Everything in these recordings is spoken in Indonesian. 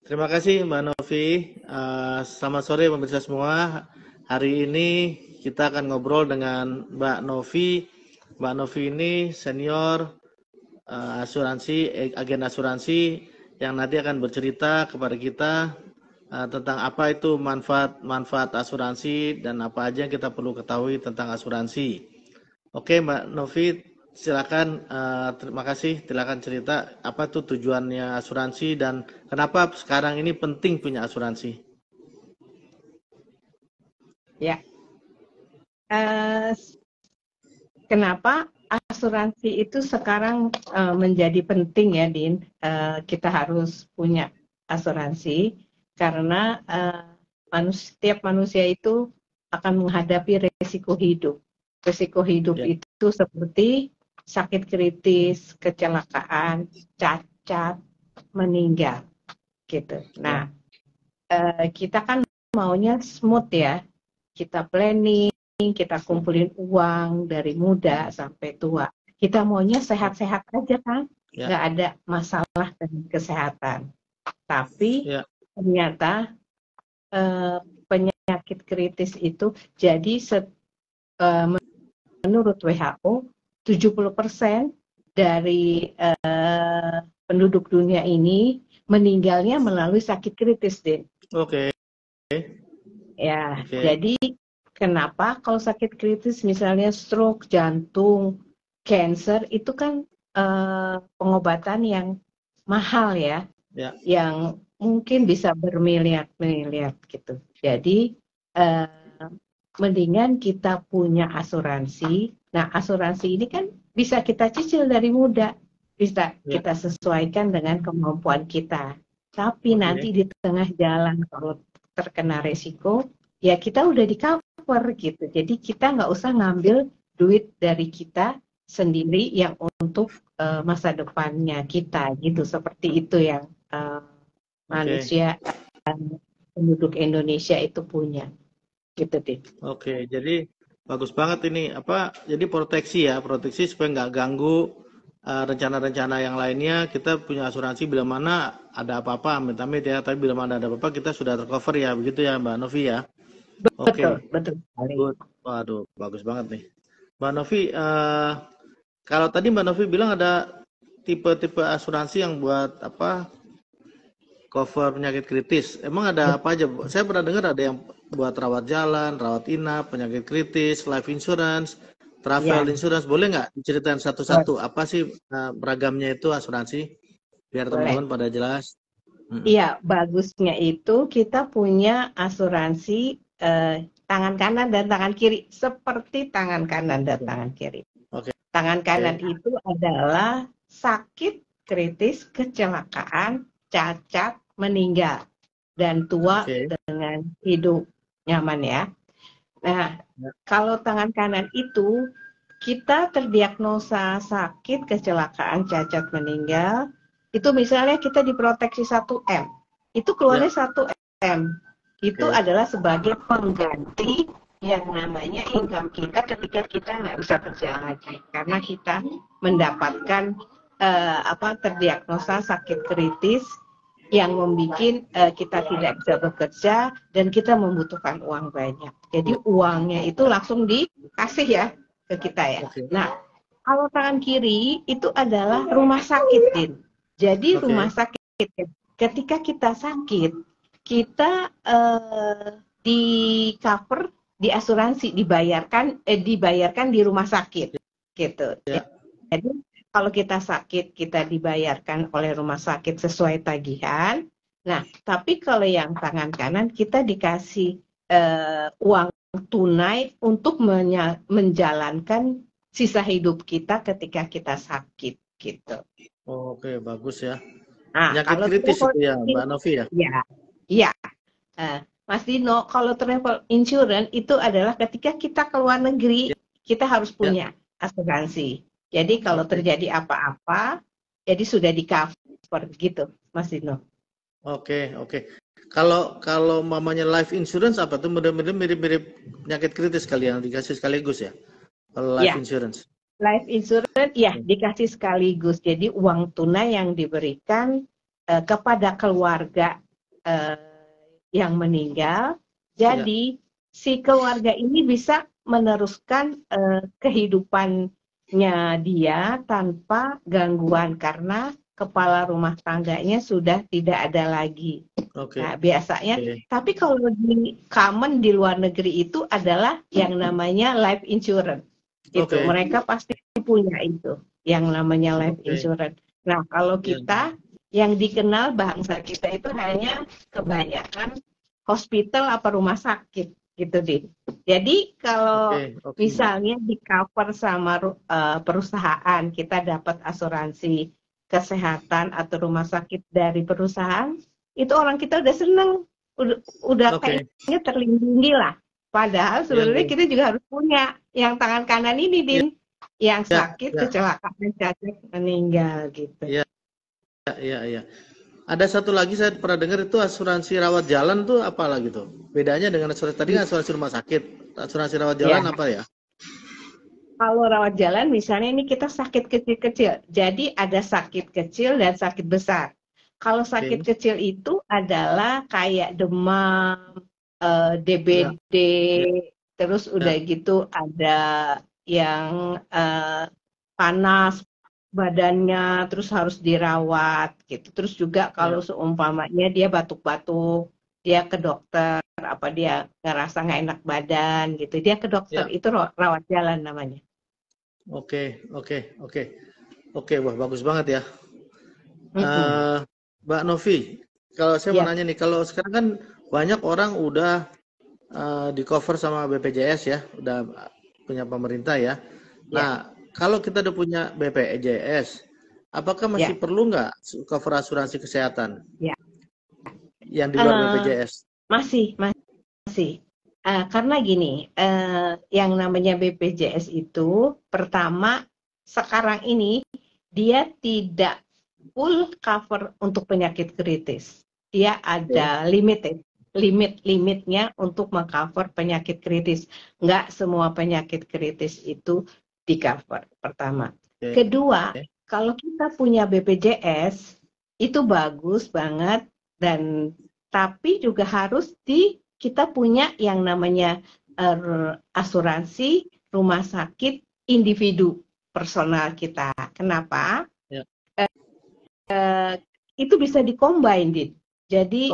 Terima kasih Mbak Novi. Selamat sore pemirsa semua. Hari ini kita akan ngobrol dengan Mbak Novi. Mbak Novi ini senior agen asuransi yang nanti akan bercerita kepada kita tentang apa itu manfaat asuransi dan apa aja yang kita perlu ketahui tentang asuransi. Oke, Mbak Novi, silakan. Terima kasih. Silakan cerita apa tuh tujuannya asuransi dan kenapa sekarang ini penting punya asuransi. Ya, kenapa asuransi itu sekarang menjadi penting ya, Din? Kita harus punya asuransi karena setiap manusia itu akan menghadapi resiko hidup. Resiko hidup Ya, itu seperti sakit kritis, kecelakaan, cacat, meninggal, gitu. ya, Nah, kita kan maunya smooth ya, kita planning, kita kumpulin uang dari muda sampai tua. Kita maunya sehat-sehat aja kan, ya, nggak ada masalah dengan kesehatan. Tapi ya. ternyata penyakit kritis itu jadi menurut WHO 70% dari penduduk dunia ini meninggalnya melalui sakit kritis, Din. Oke, Ya, oke. jadi kenapa kalau sakit kritis misalnya stroke, jantung, cancer itu kan pengobatan yang mahal ya, Ya, yang mungkin bisa bermiliar-miliar gitu. Jadi mendingan kita punya asuransi. Nah, asuransi ini kan bisa kita cicil dari muda, bisa ya. kita sesuaikan dengan kemampuan kita. Tapi Oke, nanti di tengah jalan kalau terkena resiko, ya kita udah di cover gitu. Jadi kita nggak usah ngambil duit dari kita sendiri yang untuk masa depannya kita gitu. Seperti itu yang oke, manusia penduduk Indonesia itu punya gitu deh. oke. Jadi bagus banget ini. Jadi proteksi ya, proteksi supaya nggak ganggu rencana-rencana yang lainnya. Kita punya asuransi bila mana ada apa-apa, amit-amit ya. Tapi bila mana ada apa-apa, kita sudah tercover ya, begitu ya, Mbak Novi ya. Betul, Oke, betul sekali. good. Waduh, bagus banget nih. Mbak Novi, kalau tadi Mbak Novi bilang ada tipe-tipe asuransi yang buat cover penyakit kritis. Emang ada apa aja? Saya pernah dengar ada yang buat rawat jalan, rawat inap, penyakit kritis, life insurance, Ya, travel insurance. Boleh nggak diceritain satu-satu? Apa sih beragamnya itu asuransi? Biar boleh. teman-teman pada jelas. Mm-mm. Iya, bagusnya itu kita punya asuransi tangan kanan dan tangan kiri, seperti tangan kanan dan Oke, tangan kiri. oke, Tangan kanan itu adalah sakit kritis, kecelakaan, cacat, meninggal, dan tua oke. dengan hidup nyaman ya. Nah, Ya, kalau tangan kanan itu kita terdiagnosa sakit, kecelakaan, cacat, meninggal, itu misalnya kita diproteksi 1M, itu ya, keluarnya 1M. Itu oke, adalah sebagai pengganti yang namanya income kita ketika kita nggak bisa kerja lagi. Karena kita mendapatkan terdiagnosa sakit kritis yang membuat kita tidak bisa bekerja dan kita membutuhkan uang banyak. Jadi ya, uangnya itu langsung dikasih ya ke kita ya. oke, Nah, kalau tangan kiri itu adalah rumah sakit, Din. Jadi rumah oke, sakit ketika kita sakit, kita di cover di asuransi dibayarkan di rumah sakit gitu. ya, Jadi kalau kita sakit, kita dibayarkan oleh rumah sakit sesuai tagihan. Nah, tapi kalau yang tangan kanan, kita dikasih uang tunai untuk menjalankan sisa hidup kita ketika kita sakit, gitu. oke, bagus ya. Nah, Penyakit kalau kritis travel itu ya, Mbak Novi ya. ya, ya. Mas Dino, kalau travel insurance itu adalah ketika kita ke luar negeri, kita harus Ya, punya asuransi. Jadi kalau oke. terjadi apa-apa, jadi sudah di cover gitu, Mas Dino. Oke, oke. Kalau mamanya life insurance apa tuh mirip-mirip penyakit kritis kali yang dikasih sekaligus ya. Kalau life Ya, insurance. life insurance ya dikasih sekaligus. Jadi uang tunai yang diberikan kepada keluarga eh, yang meninggal. Jadi si keluarga ini bisa meneruskan kehidupannya dia tanpa gangguan karena kepala rumah tangganya sudah tidak ada lagi. Nah, biasanya, tapi kalau di common di luar negeri itu adalah yang namanya life insurance. Itu mereka pasti punya itu yang namanya life insurance. Nah, kalau kita yang dikenal bangsa kita itu hanya kebanyakan hospital apa rumah sakit gitu, Din. Jadi kalau misalnya di cover sama perusahaan, kita dapat asuransi kesehatan atau rumah sakit dari perusahaan, itu orang kita udah seneng, udah kayaknya terlindungi lah. Padahal sebenarnya kita juga harus punya yang tangan kanan ini, Din, yang sakit, kecelakaan, cacat, meninggal gitu. Iya. Ada satu lagi saya pernah dengar itu asuransi rawat jalan tuh apa lagi tuh? Bedanya dengan asuransi tadi asuransi rumah sakit, asuransi rawat jalan apa ya? Kalau rawat jalan misalnya ini kita sakit kecil-kecil, jadi ada sakit kecil dan sakit besar. Kalau sakit kecil itu adalah kayak demam, DBD, terus udah gitu ada yang panas badannya, terus harus dirawat gitu. Terus juga kalau seumpamanya dia batuk-batuk, dia ke dokter, apa dia ngerasa nggak enak badan gitu, dia ke dokter, itu rawat jalan namanya. Oke, wah bagus banget ya. Mbak Novi, kalau saya mau nanya nih, kalau sekarang kan banyak orang udah di cover sama BPJS ya, udah punya pemerintah ya. Nah, kalau kita udah punya BPJS, apakah masih perlu nggak cover asuransi kesehatan? Yang di luar BPJS? Masih. Karena gini, yang namanya BPJS itu, pertama, sekarang ini dia tidak full cover untuk penyakit kritis. Dia ada limit-limitnya untuk mengcover penyakit kritis. Nggak semua penyakit kritis itu di-cover, pertama. Kedua, kalau kita punya BPJS, itu bagus banget, tapi juga harus kita punya yang namanya asuransi rumah sakit individu personal kita. Kenapa? Itu bisa di-combine, Din. Jadi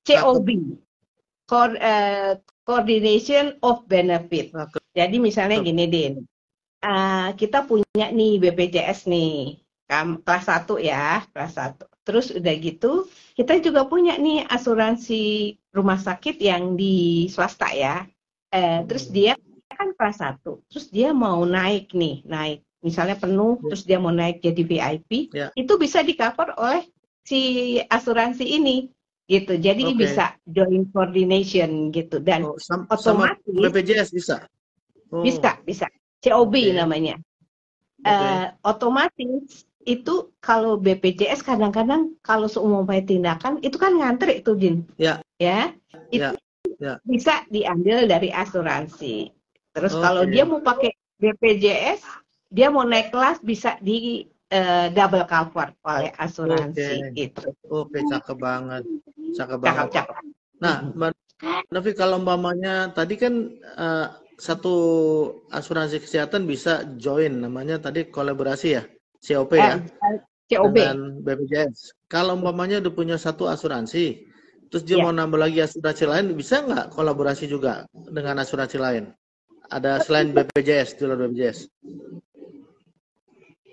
COB, Coordination of Benefit. Jadi misalnya gini, Din, kita punya nih BPJS nih, kelas 1 ya, kelas 1. Terus udah gitu, kita juga punya nih asuransi rumah sakit yang di swasta ya. Terus dia kan kelas 1, terus dia mau naik, misalnya penuh, terus dia mau naik jadi VIP, itu bisa di-cover oleh si asuransi ini. Gitu, jadi bisa joint coordination gitu, dan otomatis BPJS bisa? Bisa, COB namanya. Otomatis itu kalau BPJS kadang-kadang kalau seumpamanya tindakan itu kan ngantri itu, Din. Itu bisa diambil dari asuransi. Terus kalau dia mau pakai BPJS, dia mau naik kelas bisa di double cover oleh asuransi gitu. Cakep banget. Nah, Mbak Novi, kalau umpamanya tadi kan satu asuransi kesehatan bisa join, namanya tadi kolaborasi ya, COP ya, dengan BPJS. Kalau umpamanya udah punya satu asuransi, terus dia mau nambah lagi asuransi lain, bisa nggak kolaborasi juga dengan asuransi lain? Ada selain BPJS, di luar BPJS?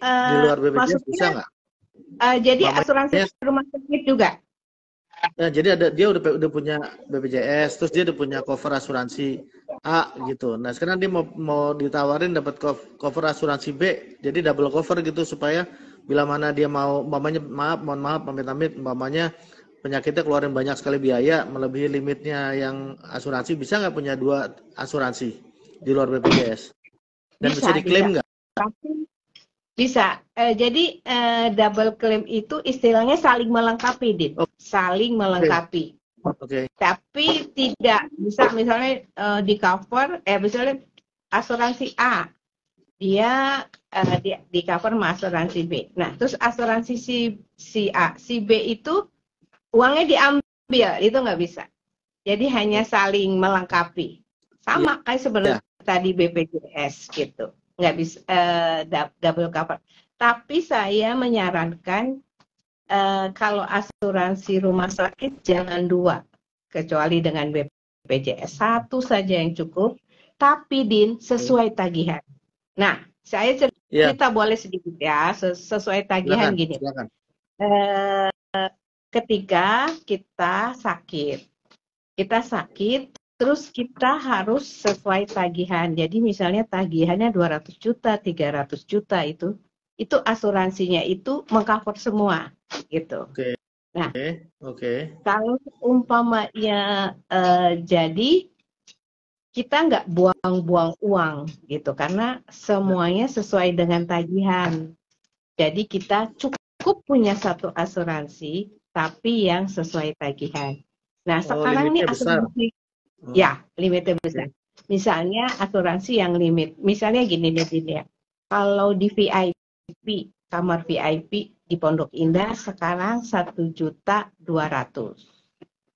Di luar BPJS bisa nggak? Jadi asuransi rumah sakit juga? Ya, jadi dia udah punya BPJS, terus dia udah punya cover asuransi A gitu. Nah sekarang dia mau ditawarin dapat cover asuransi B, jadi double cover gitu supaya bila mana dia mau, mohon maaf, pamit-pamit, penyakitnya keluarin banyak sekali biaya melebihi limitnya yang asuransi, bisa nggak punya dua asuransi di luar BPJS? Dan bisa diklaim nggak? Bisa. Jadi double claim itu istilahnya saling melengkapi, Din. Saling melengkapi. Tapi tidak bisa misalnya di cover, misalnya asuransi A, dia di cover sama asuransi B. Nah, terus asuransi si A, si B itu uangnya diambil, itu nggak bisa. Jadi hanya saling melengkapi. Sama kayak sebenarnya tadi BPJS gitu. Nggak bisa double cover. Tapi saya menyarankan kalau asuransi rumah sakit jangan 2, kecuali dengan BPJS. 1 saja yang cukup, tapi Din sesuai tagihan. Nah, saya cerita boleh sedikit ya, sesuai tagihan gini. Silakan. Ketika kita sakit, terus kita harus sesuai tagihan. Jadi misalnya tagihannya 200 juta, 300 juta itu asuransinya itu mengcover semua gitu. Oke. Nah, kalau umpamanya jadi kita nggak buang-buang uang gitu karena semuanya sesuai dengan tagihan. Jadi kita cukup punya satu asuransi tapi yang sesuai tagihan. Nah, sekarang ini asuransi ya limitnya besar. Misalnya asuransi yang limit, misalnya gini ya. Kalau di VIP, kamar VIP di Pondok Indah sekarang 1.200.000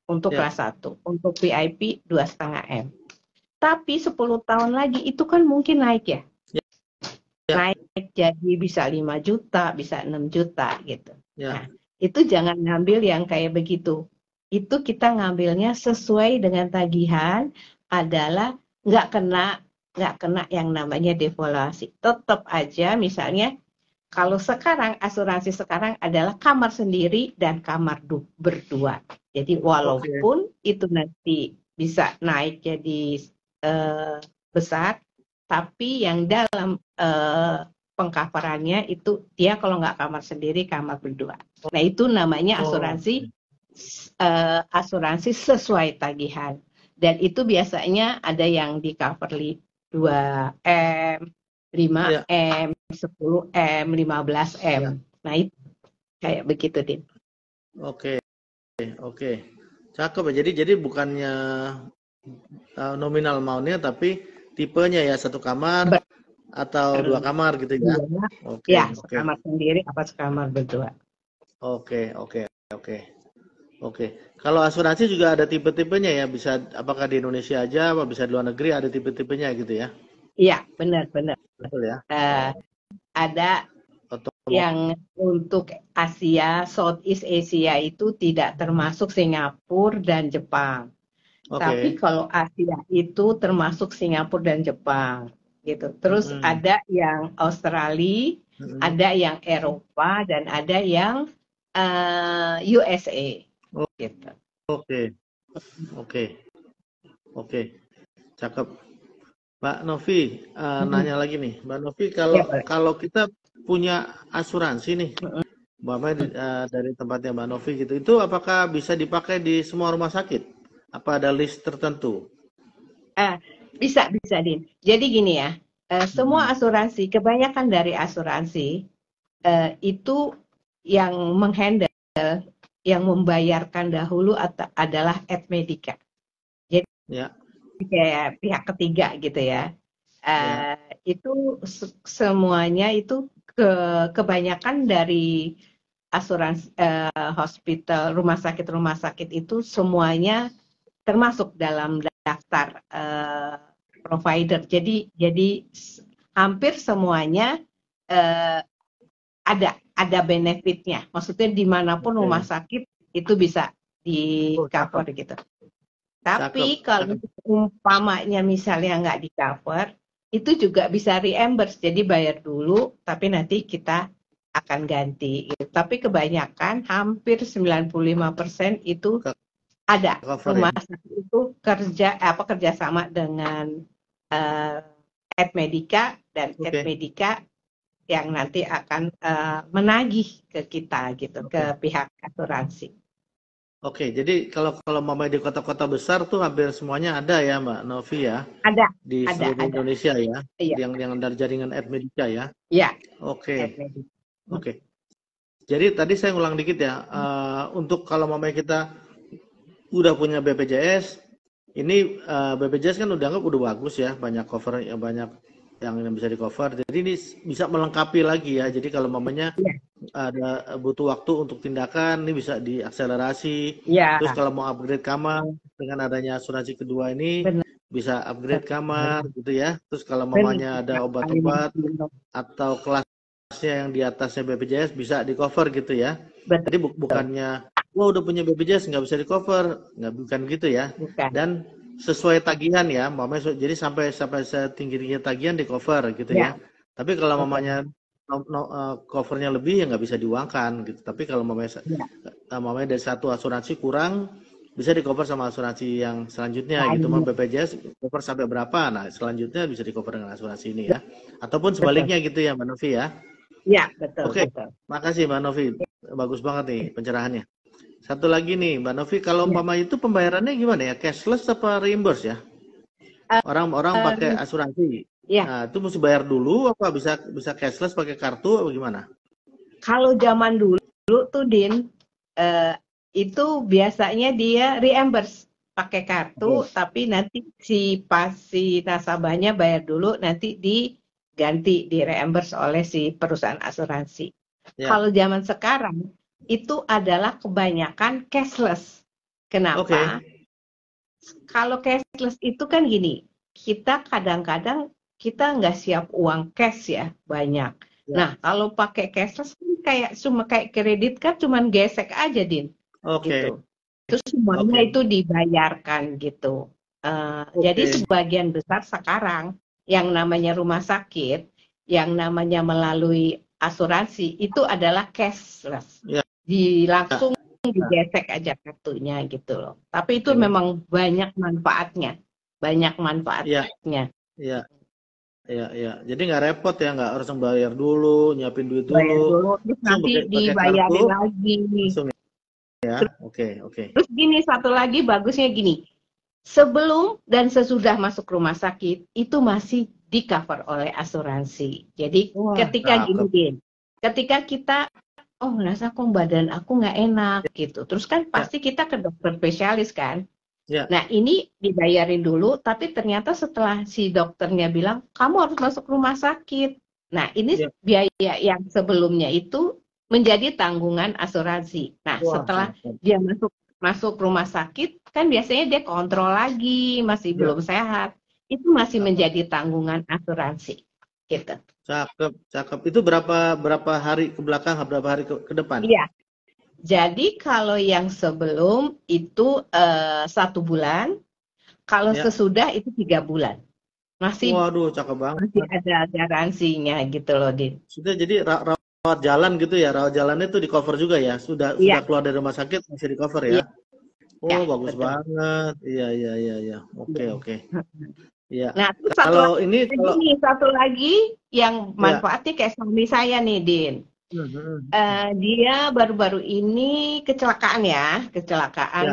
untuk kelas 1, untuk VIP 2,5 M. Tapi 10 tahun lagi itu kan mungkin naik ya. Naik jadi bisa 5 juta, bisa 6 juta gitu. Nah, itu jangan ngambil yang kayak begitu. Itu kita ngambilnya sesuai dengan tagihan adalah nggak kena yang namanya devaluasi. Tetap aja misalnya kalau sekarang asuransi sekarang adalah kamar sendiri dan kamar berdua. Jadi walaupun itu nanti bisa naik jadi besar, tapi yang dalam pengcoverannya itu dia kalau nggak kamar sendiri, kamar berdua. Nah itu namanya asuransi sesuai tagihan. Dan itu biasanya ada yang di cover 2M, 5M, 10M, 15M. Nah itu kayak begitu, Din. Oke. Cakep ya. Jadi bukannya nominal amount-nya tapi tipenya ya, 1 kamar atau 2 kamar gitu ya. Sekamar sendiri apa sekamar berdua. Oke. Kalau asuransi juga ada tipe-tipenya ya, bisa apakah di Indonesia aja, apa bisa di luar negeri, ada tipe-tipenya gitu ya? Iya, benar. Betul ya. Ada yang untuk Asia, Southeast Asia itu tidak termasuk Singapura dan Jepang. Tapi kalau Asia itu termasuk Singapura dan Jepang gitu. Terus ada yang Australia, ada yang Eropa dan ada yang USA gitu. Oke. Cakep. Mbak Novi, nanya lagi nih. Mbak Novi, kalau kita punya asuransi nih, dari tempatnya Mbak Novi gitu, itu apakah bisa dipakai di semua rumah sakit? Apa ada list tertentu? Bisa, Din. Jadi gini ya, semua asuransi, kebanyakan dari asuransi itu yang menghandle, yang membayarkan dahulu adalah Admedica. Jadi kayak pihak ketiga gitu ya. Itu semuanya itu kebanyakan dari asuransi hospital, rumah sakit itu semuanya termasuk dalam daftar provider. Jadi hampir semuanya ada benefitnya. Maksudnya dimanapun rumah sakit itu bisa di cover gitu. Tapi kalau umpamanya misalnya nggak di cover, itu juga bisa reimburse. Jadi bayar dulu, tapi nanti kita akan ganti. Tapi kebanyakan hampir 95% itu ada rumah sakit itu kerjasama dengan Admedica dan Admedica yang nanti akan menagih ke kita gitu, ke pihak asuransi. Oke, jadi kalau mamanya di kota-kota besar tuh hampir semuanya ada ya Mbak Novi ya? Ada. Di seluruh Indonesia ya? Iya. Yang dari jaringan Admedica ya? Iya. Oke. Jadi tadi saya ngulang dikit ya, untuk kalau mamanya kita udah punya BPJS, ini BPJS kan udah bagus ya, banyak cover, banyak yang bisa di cover. Jadi ini bisa melengkapi lagi ya. Jadi kalau mamanya Ya. ada butuh waktu untuk tindakan, ini bisa diakselerasi. Ya, Terus kalau mau upgrade kamar dengan adanya asuransi kedua ini benar. bisa upgrade kamar gitu ya. Terus kalau Benar. mamanya ada obat-obat atau kelasnya yang di atasnya BPJS bisa di cover gitu ya. Betul. Jadi bukannya wah udah punya BPJS nggak bisa di cover, nggak, bukan gitu ya. Bukan. Dan sesuai tagihan ya, mamanya jadi sampai setinggi-tingginya tagihan di cover gitu ya. Tapi kalau mamanya covernya lebih ya nggak bisa diuangkan gitu. Tapi kalau mamanya dari satu asuransi kurang bisa di cover sama asuransi yang selanjutnya gitu. Mau BPJS cover sampai berapa? Nah selanjutnya bisa di cover dengan asuransi ini ya. Ataupun sebaliknya gitu ya Mbak Novi ya. Ya, betul. Oke, betul. makasih Mbak Novi. Bagus banget nih pencerahannya. Satu lagi nih Mbak Novi, kalau umpama itu pembayarannya gimana ya? Cashless apa reimburse ya? Orang-orang pakai asuransi. Ya. Nah, itu mesti bayar dulu apa bisa cashless pakai kartu apa gimana? Kalau zaman dulu tuh Din, itu biasanya dia reimburse pakai kartu, tapi nanti si nasabahnya bayar dulu, nanti diganti di reimburse oleh si perusahaan asuransi. Kalau zaman sekarang itu adalah kebanyakan cashless. Kenapa? Kalau cashless itu kan gini, kita kadang-kadang kita nggak siap uang cash ya, banyak. Nah, kalau pakai cashless cuma kayak kredit kan cuman gesek aja, Din. Gitu. Terus semuanya itu dibayarkan gitu. Jadi sebagian besar sekarang yang namanya rumah sakit, yang namanya melalui asuransi itu adalah cashless. Langsung digesek aja kartunya gitu loh. Tapi itu memang banyak manfaatnya. Iya. Jadi nggak repot ya, nggak harus bayar dulu, nyiapin duit dulu. Terus nanti dibayarin lagi. Langsung ya. Oke. Terus gini, satu lagi bagusnya gini. Sebelum dan sesudah masuk rumah sakit itu masih di cover oleh asuransi. Jadi ketika kita ngerasa kok badan aku nggak enak gitu. Terus kan pasti kita ke dokter spesialis kan. Nah ini dibayarin dulu, tapi ternyata setelah si dokternya bilang kamu harus masuk rumah sakit. Nah ini biaya yang sebelumnya itu menjadi tanggungan asuransi. Nah setelah dia masuk rumah sakit, kan biasanya dia kontrol lagi, masih belum sehat. Itu masih menjadi tanggungan asuransi. Gitu. Cakep. Itu berapa hari ke belakang, berapa hari ke depan? Iya. Jadi kalau yang sebelum itu 1 bulan, kalau sesudah itu 3 bulan. Waduh, cakep banget. Masih ada garansinya gitu loh, Din. Sudah jadi rawat jalan gitu ya, rawat jalannya itu di cover juga ya? Sudah keluar dari rumah sakit masih di cover ya? Bagus banget. Iya. Oke. Ya. Nah, terus satu lagi yang manfaatnya kayak suami saya nih, Din. Dia baru-baru ini kecelakaan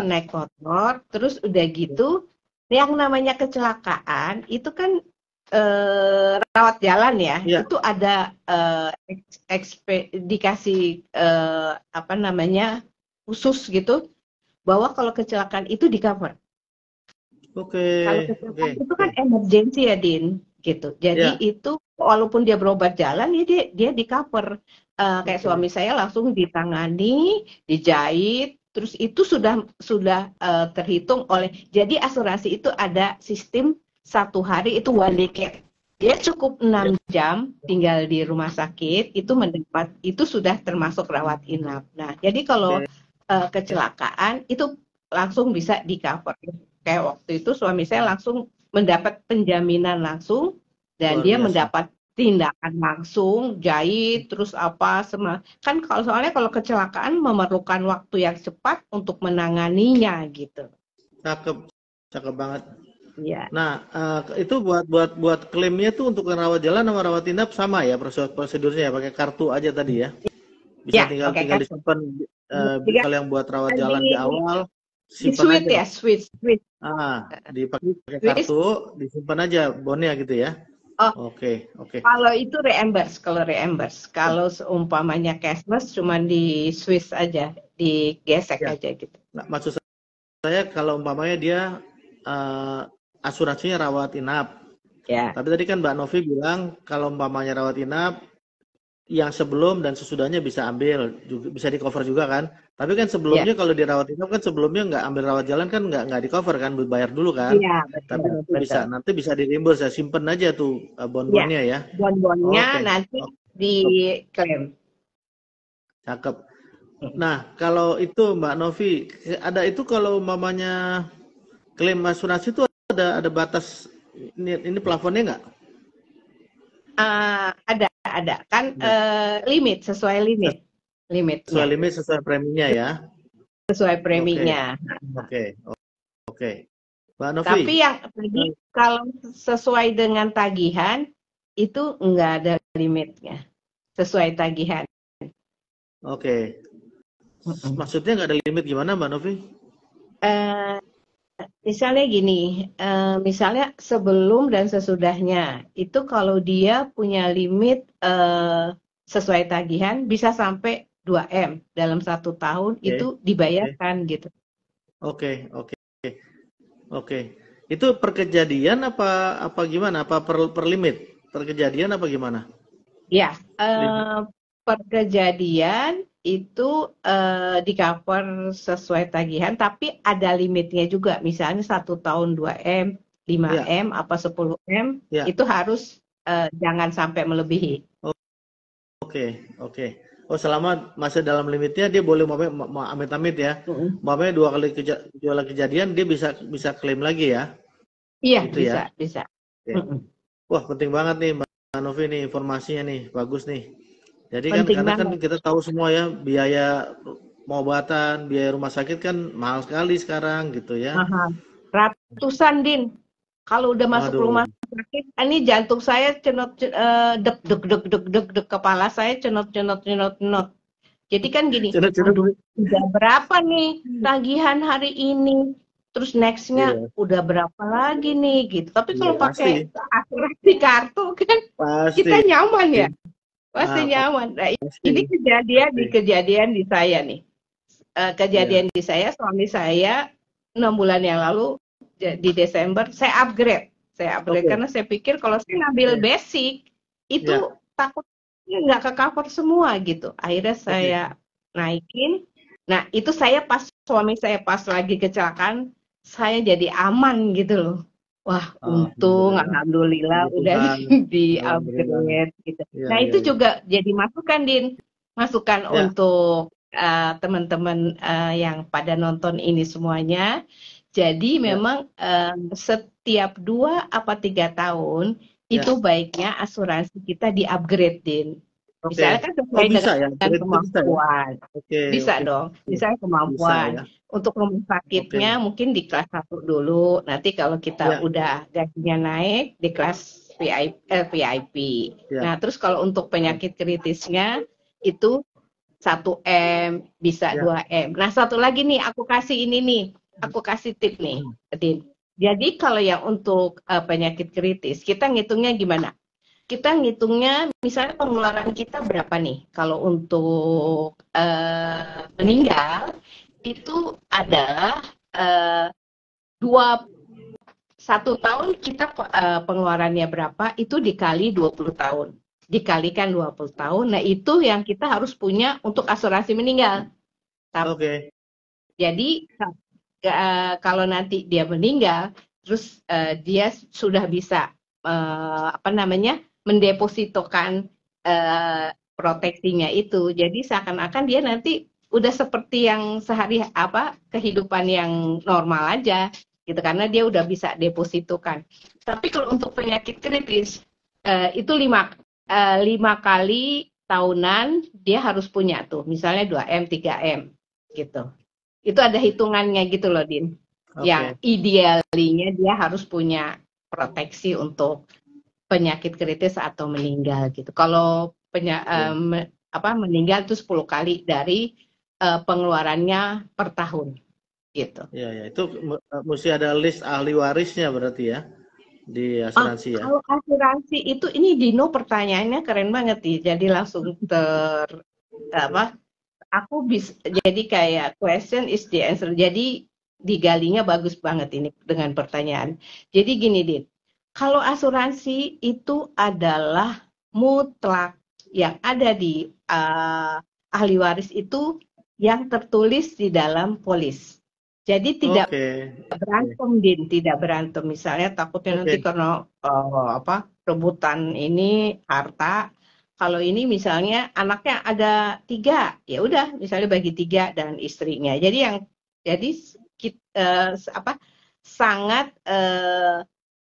naik motor, terus udah gitu, yang namanya kecelakaan itu kan rawat jalan ya, itu ada dikasih khusus gitu, bahwa kalau kecelakaan itu di cover. Kalau kecelakaan itu kan emergency ya, Din, gitu. Jadi itu walaupun dia berobat jalan ya dia di cover. Kayak suami saya langsung ditangani, dijahit, terus itu sudah terhitung oleh. Jadi asuransi itu ada sistem 1 hari itu one day care. Dia cukup 6 jam tinggal di rumah sakit itu sudah termasuk rawat inap. Nah, jadi kalau kecelakaan itu langsung bisa di cover. Kayak waktu itu suami saya langsung mendapat penjaminan langsung dan dia mendapat tindakan langsung, jahit, terus kan soalnya kalau kecelakaan memerlukan waktu yang cepat untuk menanganinya gitu. Cakep banget. Iya. Nah, itu buat klaimnya tuh untuk rawat jalan sama rawat inap sama ya prosedurnya ya, pakai kartu aja tadi ya. Bisa tinggal disimpan. Kalau yang buat rawat jalan di awal simpan aja. Swiss. Dipakai kartu, disimpan aja bonnya gitu ya. Oke. Kalau itu reimburse. Kalau seumpamanya cashless cuma di Swiss aja, digesek aja gitu. Nah, maksud saya kalau umpamanya dia asuransinya rawat inap, Ya, Tapi tadi kan Mbak Novi bilang kalau umpamanya rawat inap yang sebelum dan sesudahnya bisa ambil, juga bisa di cover juga kan. Tapi kan ya, sebelumnya kalau dirawat inap kan sebelumnya nggak ambil rawat jalan kan nggak di cover kan, bayar dulu kan. iya, Tapi betul, betul. nanti bisa di reimburse ya, simpen aja tuh Ya, bon-bonnya ya. bon-bonnya Oke, nanti oke, diklaim. cakep. Nah, kalau itu Mbak Novi, ada itu kalau umpamanya klaim asuransi itu ada batas ini plafonnya nggak? Ada kan Ada. limit sesuai Sesuai limitnya limit, sesuai preminya ya. sesuai Oke, preminya. oke, oke. Mbak Novi, Tapi yang tadi kalau sesuai dengan tagihan itu enggak ada limitnya sesuai tagihan. oke. Maksudnya nggak ada limit gimana Mbak Novi? Eh, Misalnya gini, misalnya sebelum dan sesudahnya itu kalau dia punya limit sesuai tagihan bisa sampai 2M dalam 1 tahun Oke, itu dibayarkan gitu. oke, oke, oke. Itu per kejadian apa gimana? Apa per limit? Per kejadian apa gimana? Ya, Limit. per kejadian itu di cover sesuai tagihan, tapi ada limitnya juga. Misalnya 1 tahun 2M, Ya, 5M, apa 10M, ya. itu harus jangan sampai melebihi. Oke, oke. Oh, selama masih dalam limitnya dia boleh amit-amit ya. Mm-mm. Umpamanya dua kali kejadian dia bisa klaim lagi ya. Iya, Gitu ya. bisa. Oke. Mm-mm. Wah, penting banget nih Mbak Novi nih informasinya nih. Bagus nih. Jadi kan Penting karena kan banget. kita tahu semua ya biaya pengobatan, biaya rumah sakit kan mahal sekali sekarang gitu ya. Mahal. Ratusan, Din. Kalau udah masuk Waduh. rumah sakit, ini jantung saya deg deg deg deg deg deg, kepala saya cenot. Jadi kan gini, Cenut-cenut. aduh, udah berapa nih tagihan hari ini? Terus nextnya Iya, udah berapa lagi nih gitu. Tapi iya kalau pasti. pakai asuransi kartu kan Pasti. kita nyaman ya, pasti Ah, nyaman. Nah, ini pasti. Pasti. kejadian di saya nih. Iya. Kejadian di saya, suami saya 6 bulan yang lalu di Desember saya upgrade. Oke. Karena saya pikir kalau saya ngambil Oke. basic itu Iya. takutnya nggak ke cover semua gitu. Akhirnya Oke. saya naikin. Nah itu saya pas suami saya pas lagi kecelakaan saya jadi aman gitu loh. Wah untung Alhamdulillah. alhamdulillah Puji udah Tuhan. di Alhamdulillah. upgrade gitu. Iya, Nah iya, itu iya. juga jadi masukan Din, masukan Ya, untuk teman-teman yang pada nonton ini semuanya. Jadi ya, memang setiap 2 apa 3 tahun ya. itu baiknya asuransi kita di-upgrade, Din. Oke. Misalnya kan Oh, sesuai bisa ya? dengan Grade itu bisa ya? kemampuan. Oke, Bisa oke. dong, Oke. misalnya Bisa kemampuan. ya. Untuk rumah Oke. sakitnya mungkin di kelas 1 dulu. Nanti kalau kita Ya, udah gajinya naik di kelas VIP. ya. Nah, terus kalau untuk penyakit kritisnya itu 1M, bisa Ya. 2M. Nah, satu lagi nih, aku kasih tip nih, Din. Jadi kalau yang untuk penyakit kritis, kita ngitungnya gimana? Kita ngitungnya misalnya pengeluaran kita berapa nih? Kalau untuk meninggal itu adalah eh, 1 tahun kita pengeluarannya berapa, itu dikali 20 tahun. Dikalikan 20 tahun, nah itu yang kita harus punya untuk asuransi meninggal. Oke. Jadi kalau nanti dia meninggal, terus dia sudah bisa mendepositokan proteksinya itu. Jadi seakan-akan dia nanti udah seperti yang kehidupan yang normal aja gitu karena dia udah bisa depositokan. Tapi kalau untuk penyakit kritis itu 5 kali tahunan dia harus punya tuh, misalnya 2M, 3M gitu. Itu ada hitungannya gitu loh, Din. Yang Oke. idealnya dia harus punya proteksi untuk penyakit kritis atau meninggal gitu. Kalau meninggal itu 10 kali dari pengeluarannya per tahun gitu. Ya, ya. Itu mesti ada list ahli warisnya berarti ya di asuransi ya. Kalau asuransi itu ini Dino pertanyaannya keren banget nih. Jadi langsung aku bisa jadi kayak question is the answer. Jadi digalinya bagus banget ini dengan pertanyaan. Jadi gini, Din. Kalau asuransi itu adalah mutlak, yang ada di ahli waris itu yang tertulis di dalam polis. Jadi tidak Oke. berantem, Din, tidak berantem. Misalnya takutnya nanti Oke. karena rebutan ini harta. Kalau ini misalnya anaknya ada 3, ya udah misalnya bagi 3 dan istrinya. Jadi sangat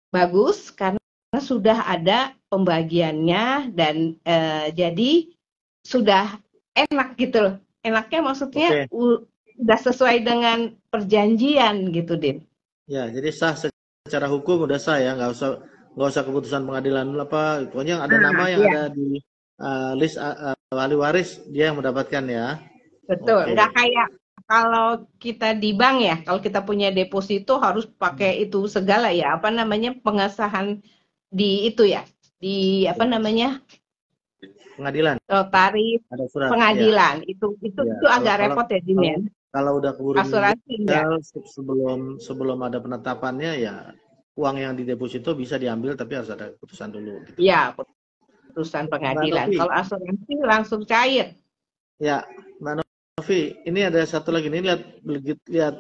bagus karena sudah ada pembagiannya dan jadi sudah enak gitu loh. Enaknya maksudnya Oke. udah sesuai dengan perjanjian gitu, Din. Ya, jadi sah secara hukum udah sah ya, nggak usah keputusan pengadilan apa, pokoknya ada nama yang Iya, ada di list ahli waris dia yang mendapatkan ya. betul. Nggak Oke. kayak kalau kita di bank ya, kalau kita punya deposito harus pakai itu segala ya, apa namanya pengesahan di itu ya, di apa Ya. namanya Pengadilan tarif ada surat ya. pengadilan Ya, itu kalau agak kalau repot ya, Din kalau ya. kalau udah keburu Asuransi enggak. meninggal sebelum ada penetapannya ya uang yang di deposito bisa diambil tapi harus ada keputusan dulu gitu. Ya, putusan Mbak pengadilan. Novi, Kalau asuransi langsung cair. ya Mbak Novi, ini ada satu lagi nih lihat lihat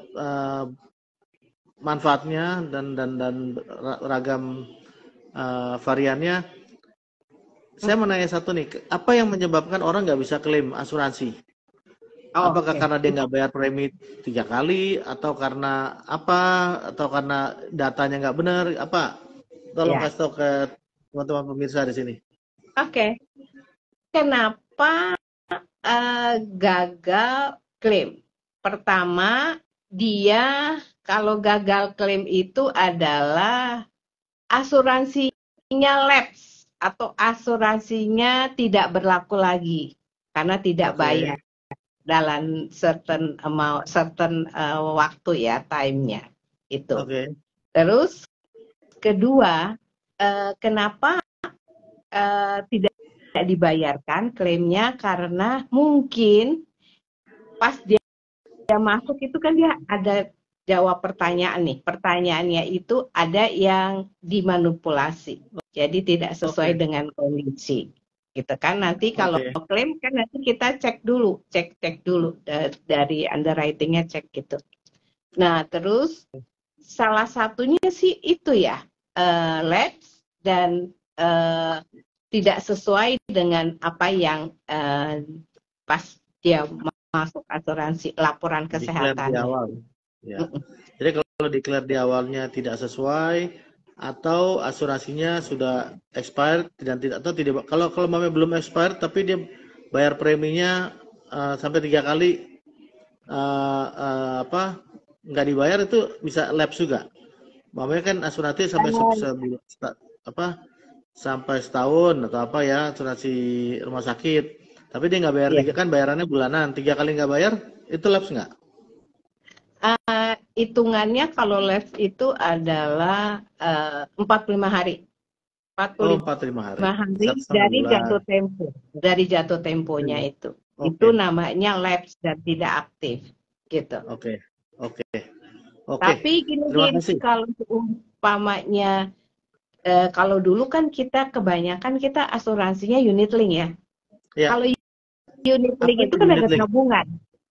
manfaatnya dan ragam variannya. Saya mau nanya satu nih, apa yang menyebabkan orang nggak bisa klaim asuransi? Oh, Apakah oke. karena dia nggak bayar premi 3 kali, atau karena apa, atau karena datanya nggak benar, apa? Tolong Ya, kasih tahu ke teman-teman pemirsa di sini. oke. Kenapa gagal klaim? Pertama, dia kalau gagal klaim itu adalah asuransinya lapse atau asuransinya tidak berlaku lagi karena tidak Oke, bayar dalam certain waktu ya, time-nya itu. oke, Terus kedua, kenapa tidak dibayarkan klaimnya? Karena mungkin pas dia masuk itu kan dia ada jawab pertanyaan nih. Pertanyaannya itu ada yang dimanipulasi. Jadi tidak sesuai oke, dengan kondisi. Gitu kan. Nanti kalau oke, klaim kan nanti kita cek dulu dari underwriting-nya cek gitu. Nah, terus salah satunya sih itu ya, lapse dan tidak sesuai dengan apa yang pas dia masuk asuransi laporan declare di kesehatannya. awal. Ya. Jadi kalau declare di awalnya tidak sesuai atau asuransinya sudah expired dan tidak atau tidak kalau mamanya belum expired tapi dia bayar preminya sampai 3 kali apa nggak dibayar itu bisa lapse juga. Mamanya kan asuransi sampai apa sampai setahun atau apa ya asuransi rumah sakit. Tapi dia nggak bayar Iya. kan bayarannya bulanan 3 kali nggak bayar itu lapse nggak? Hitungannya kalau lapse itu adalah 45 hari. Oh 45 45 hari. hari 1,5 bulan. dari jatuh temponya itu. Itu Oke, namanya lapse dan tidak aktif gitu. oke, oke, oke. Tapi gini, Terima kasih. kalau umpamanya kalau dulu kan kita kebanyakan kita asuransinya unit link ya. Ya, Kalau unit link apa itu itu kan unit ada link? tabungan.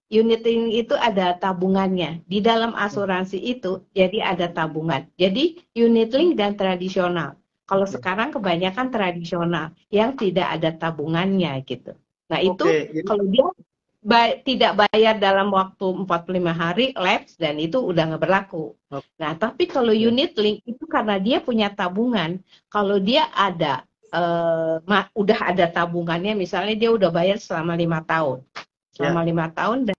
Unit link itu ada tabungannya. Di dalam asuransi itu jadi ada tabungan. Jadi unit link dan tradisional. Kalau Oke, sekarang kebanyakan tradisional yang tidak ada tabungannya gitu. Nah, oke. itu Jadi, kalau dia tidak bayar dalam waktu 45 hari lapse dan itu udah nggak berlaku. oke, Nah, tapi kalau unit link itu karena dia punya tabungan, kalau dia ada udah ada tabungannya, misalnya dia udah bayar selama 5 tahun, ya, 5 tahun dan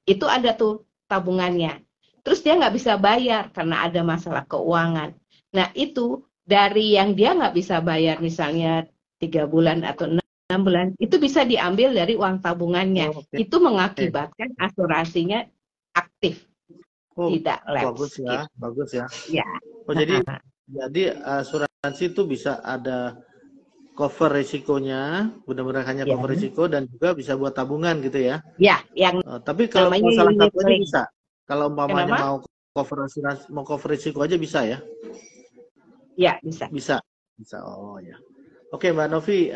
itu ada tuh tabungannya. Terus dia nggak bisa bayar karena ada masalah keuangan. Nah, itu dari yang dia nggak bisa bayar misalnya 3 bulan atau 6 bulan, itu bisa diambil dari uang tabungannya. oke. Itu mengakibatkan asuransinya aktif, Oh, tidak bagus lapse ya, gitu. bagus ya. Ya. Oh, jadi asuransi itu bisa ada cover risikonya, benar-benar hanya Ya, cover risiko dan juga bisa buat tabungan gitu ya. ya, yang Tapi kalau namanya mau salah unit satu aja link. bisa. Kalau umpamanya Kenapa? mau cover asuransi, mau cover risiko aja bisa ya. Ya, bisa. Bisa. Bisa. Oh ya. Oke, Mbak Novi,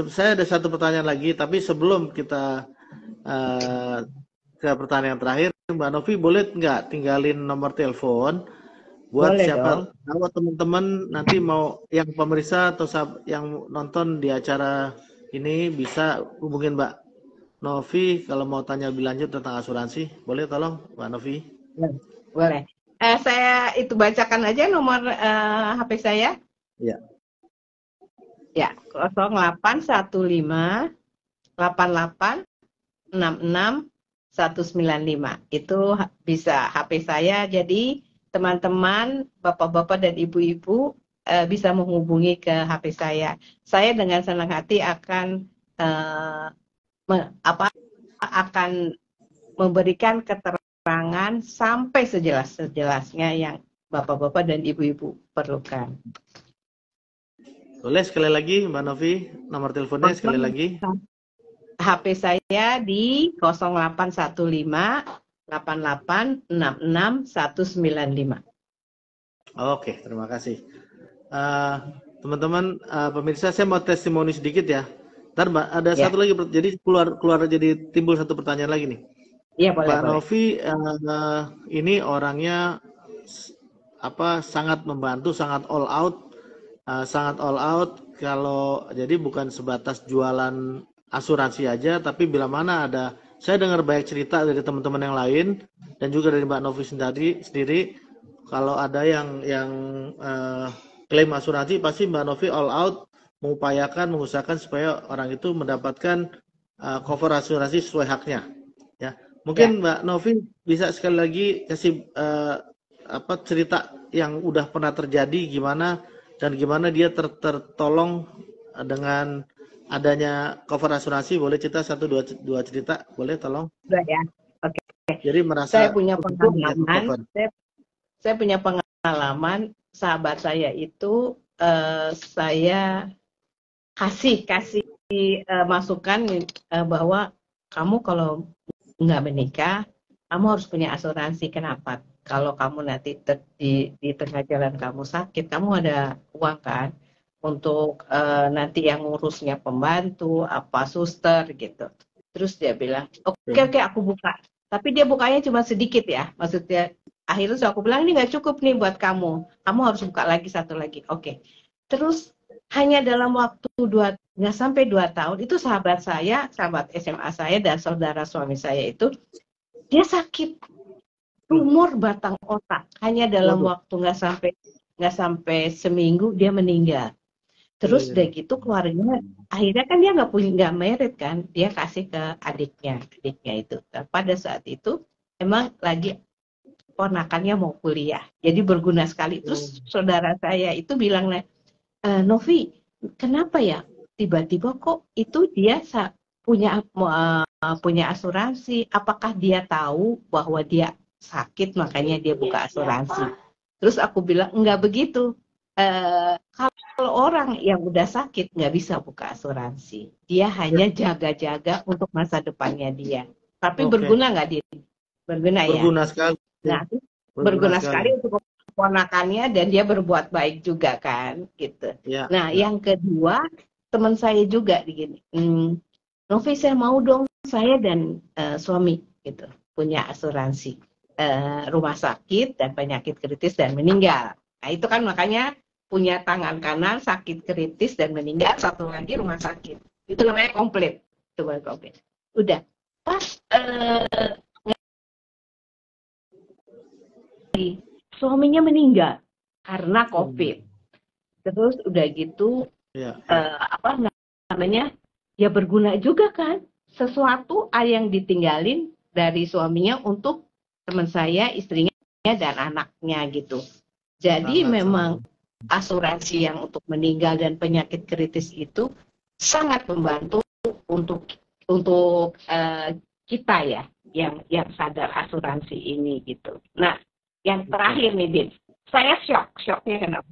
saya ada satu pertanyaan lagi, tapi sebelum kita eh, ke pertanyaan terakhir, Mbak Novi boleh nggak tinggalin nomor telepon buat Boleh dong. siapa tahu teman-teman nanti mau yang pemirsa atau yang nonton di acara ini bisa hubungin Mbak Novi kalau mau tanya lebih lanjut tentang asuransi. Boleh tolong Mbak Novi? Boleh. Saya itu bacakan aja nomor HP saya. Iya. Ya, 0815 88 66 195. Itu bisa HP saya. Jadi teman-teman, bapak-bapak dan ibu-ibu bisa menghubungi ke HP saya. Saya dengan senang hati akan akan memberikan keterangan sampai sejelas-jelasnya yang bapak-bapak dan ibu-ibu perlukan. Boleh sekali lagi Mbak Novi, nomor teleponnya sekali lagi. HP saya di 0815 88 66 195. Oke, terima kasih. Teman-teman pemirsa, saya mau testimoni sedikit ya. Ntar Mbak, ada satu lagi, jadi keluar jadi timbul satu pertanyaan lagi nih. Iya, boleh, Mbak Novi ini orangnya sangat membantu, sangat all out. Kalau jadi bukan sebatas jualan asuransi aja, tapi bila mana ada, saya dengar banyak cerita dari teman-teman yang lain dan juga dari Mbak Novi sendiri kalau ada yang klaim asuransi pasti Mbak Novi all out mengusahakan supaya orang itu mendapatkan cover asuransi sesuai haknya. Ya, mungkin Mbak Novi bisa sekali lagi kasih cerita yang udah pernah terjadi gimana dan gimana dia tertolong dengan adanya cover asuransi. Boleh cerita dua cerita, boleh tolong? Sudah ya. Oke. Jadi merasa saya punya pengalaman. Saya punya pengalaman sahabat saya itu saya kasih masukan bahwa kamu kalau nggak menikah, kamu harus punya asuransi. Kenapa? Kalau kamu nanti di tengah jalan kamu sakit, kamu ada uang kan untuk nanti yang ngurusnya pembantu, apa suster gitu. Terus dia bilang, oke, aku buka. Tapi dia bukanya cuma sedikit ya, maksudnya. Akhirnya aku bilang ini nggak cukup nih buat kamu. Kamu harus buka lagi satu lagi. Oke. Terus hanya dalam waktu nggak sampai 2 tahun itu sahabat SMA saya dan saudara suami saya itu dia sakit tumor batang otak. Hanya dalam waktu nggak sampai seminggu dia meninggal. Terus udah gitu keluarganya akhirnya kan dia nggak married kan, dia kasih ke adiknya itu. Dan pada saat itu emang lagi ponakannya mau kuliah, jadi berguna sekali. Terus saudara saya itu bilang, Novi, kenapa ya tiba-tiba kok itu dia punya asuransi? Apakah dia tahu bahwa dia sakit makanya dia buka asuransi? Terus aku bilang enggak begitu. Kalau orang yang udah sakit nggak bisa buka asuransi, dia hanya jaga-jaga untuk masa depannya dia. Tapi berguna nggak dia? Berguna ya. Berguna sekali. Nah, berguna sekali untuk keponakannya dan dia berbuat baik juga kan, gitu. Nah, yang kedua teman saya juga begini, Novi saya mau dong saya dan suami gitu punya asuransi rumah sakit dan penyakit kritis dan meninggal. Nah itu kan makanya punya tangan kanan sakit kritis dan meninggal, satu lagi rumah sakit. Itu namanya komplit. Itu baru komplit. Udah pas suaminya meninggal karena COVID. Terus udah gitu ya berguna juga kan sesuatu yang ditinggalin dari suaminya untuk teman saya, istrinya dan anaknya gitu. Jadi memang asuransi yang untuk meninggal dan penyakit kritis itu sangat membantu untuk kita ya yang sadar asuransi ini gitu. Nah, yang terakhir nih Din, saya shocknya kenapa?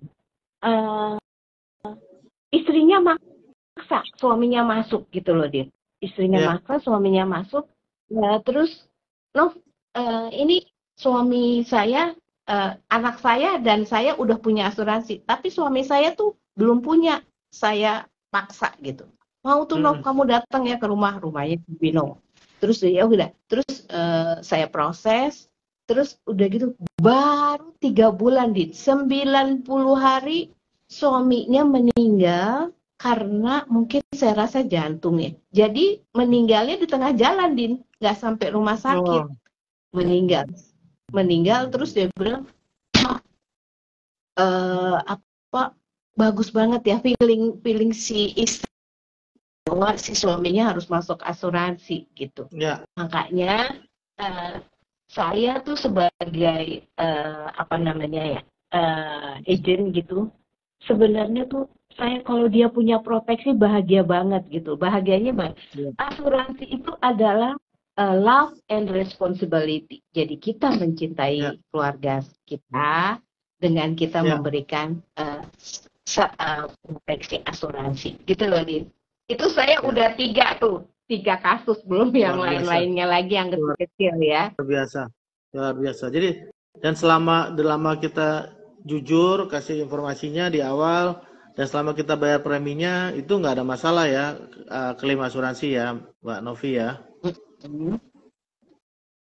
Istrinya maksa suaminya masuk gitu loh Din. Istrinya maksa suaminya masuk. Ya, terus ini suami saya anak saya dan saya udah punya asuransi, tapi suami saya tuh belum punya. Saya paksa gitu. Mau tuh Nov, kamu datang ya ke rumahnya Bino. Terus ya udah, terus saya proses, terus udah gitu baru 3 bulan di 90 hari suaminya meninggal karena mungkin saya rasa jantung ya. Jadi meninggalnya di tengah jalan, Din, nggak sampai rumah sakit. Meninggal terus dia bilang apa bagus banget ya feeling si istri bahwa si suaminya harus masuk asuransi gitu. Ya. Makanya saya tuh sebagai apa namanya ya agent gitu, sebenarnya tuh saya kalau dia punya proteksi bahagia banget gitu. Bahagianya asuransi itu adalah love and responsibility. Jadi kita mencintai keluarga kita dengan kita memberikan proteksi asuransi gitu loh, Din. Itu saya udah 3 kasus, belum yang lain-lainnya lagi yang kecil-kecil ya. Luar biasa. Jadi dan selama kita jujur kasih informasinya di awal dan selama kita bayar preminya itu nggak ada masalah ya, klaim asuransi ya, Mbak Novi ya.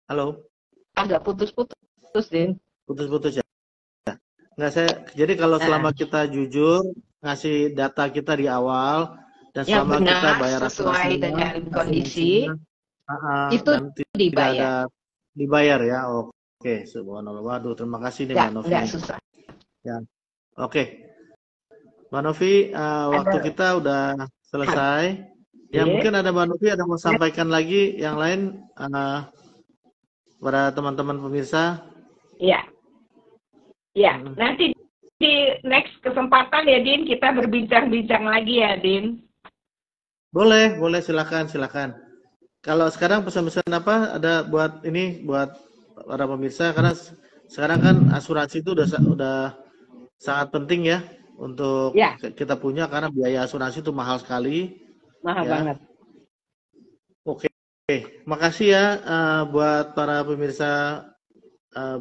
Halo. Agak putus-putus, Din. Putus-putus ya. Jadi kalau selama kita jujur ngasih data kita di awal dan selama benar, kita bayar sesuai dengan kondisi itu dibayar ya. Oke, subhanallah. Waduh, terima kasih nih Mbak Novi. Nggak susah. Ya. Oke. Mbak Novi, waktu kita udah selesai. Ya, mungkin ada Mbak Novi ada mau sampaikan lagi yang lain pada teman-teman pemirsa. Iya. Ya, nanti di next kesempatan ya, Din, kita berbincang-bincang lagi ya, Din. Boleh, silakan. Kalau sekarang pesan-pesan apa ada buat para pemirsa, karena sekarang kan asuransi itu udah sangat penting ya untuk kita punya, karena biaya asuransi itu mahal sekali. Mahal banget. Oke, makasih ya buat para pemirsa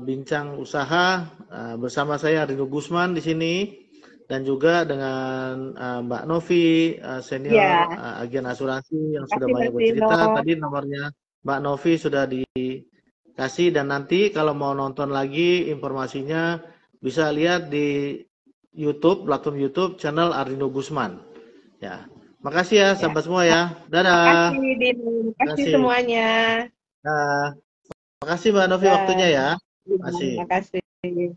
bincang usaha bersama saya Rino Gusman di sini. Dan juga dengan Mbak Novi, senior agen asuransi yang sudah banyak bercerita. Tadi nomornya Mbak Novi sudah dikasih, dan nanti kalau mau nonton lagi informasinya bisa lihat di YouTube, platform YouTube channel Ardindo Gusman. Ya, makasih ya sahabat semua ya. Dadah. Makasih semuanya. Makasih Mbak Novi waktunya ya. Makasih.